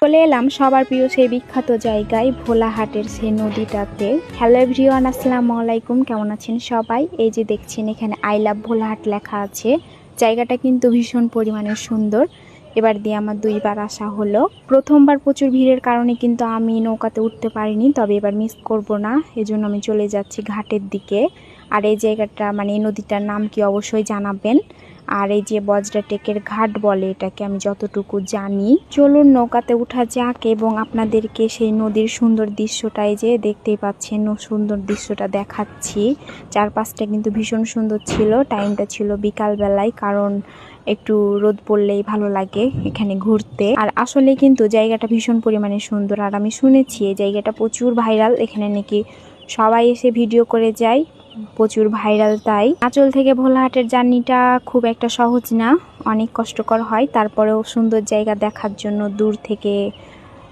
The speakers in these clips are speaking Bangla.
চলে এলাম সবার প্রিয় সেই বিখ্যাত জায়গায় ভোলাহাটের সেই নদীটাতে। হ্যালো এভরিওয়ান, আসসালামু আলাইকুম। কেমন আছেন সবাই? এই যে দেখছেন এখানে আই লাভ ভোলাহাট লেখা আছে। জায়গাটা কিন্তু ভীষণ পরিমাণে সুন্দর। এবার দিয়ে আমার 2বার আসা হলো। প্রথমবার প্রচুর ভিড়ের কারণে কিন্তু আমি নৌকাতে উঠতে পারিনি, তবে এবার মিস করব না, এজন্য আমি চলে যাচ্ছি ঘাটের দিকে। আর এই জায়গাটা মানে এই নদীটার নাম কি অবশ্যই জানাবেন। আর এই যে বজরা টেকের ঘাট বলে এটাকে, আমি যতটুকু জানি। চলুন নৌকাতে উঠা যাক এবং আপনাদেরকে সেই নদীর সুন্দর দৃশ্যটাই যে দেখতেই পাচ্ছেন, সুন্দর দৃশ্যটা দেখাচ্ছি। চারপাশটা কিন্তু ভীষণ সুন্দর ছিল। টাইমটা ছিল বিকাল বেলায়, কারণ একটু রোদ পড়লেই ভালো লাগে এখানে ঘুরতে। আর আসলে কিন্তু জায়গাটা ভীষণ পরিমাণে সুন্দর। আর আমি শুনেছি এই জায়গাটা প্রচুর ভাইরাল, এখানে নাকি সবাই এসে ভিডিও করে যায়, প্রচুর ভাইরাল। তাই আঁচল থেকে ভোলাহাটের জার্নিটা খুব একটা সহজ না, অনেক কষ্টকর হয়। তারপরেও সুন্দর জায়গা দেখার জন্য দূর থেকে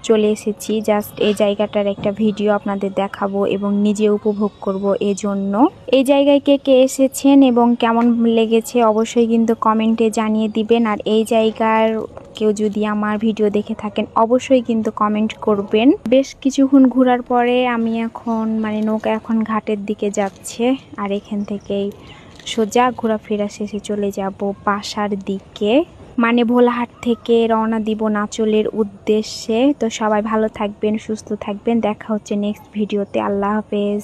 চলে এসেছি। জাস্ট এই জায়গাটার একটা ভিডিও আপনাদের দেখাবো এবং নিজে উপভোগ করব। এজন্য এই জায়গায় কে কে এসেছেন এবং কেমন লেগেছে অবশ্যই কিন্তু কমেন্টে জানিয়ে দিবেন। আর এই জায়গার কেউ যদি আমার ভিডিও দেখে থাকেন অবশ্যই কিন্তু কমেন্ট করবেন। বেশ কিছুক্ষণ ঘোরার পরে আমি এখন নৌকা এখন ঘাটের দিকে যাচ্ছে। আর এখান থেকেই সোজা ঘোরাফেরা শেষে চলে যাব বাসার দিকে, ভোলাহাট থেকে রওনা দিব নাচলের উদ্দেশ্যে। তো সবাই ভালো থাকবেন, সুস্থ থাকবেন। দেখা হচ্ছে নেক্সট ভিডিওতে। আল্লাহ হাফেজ।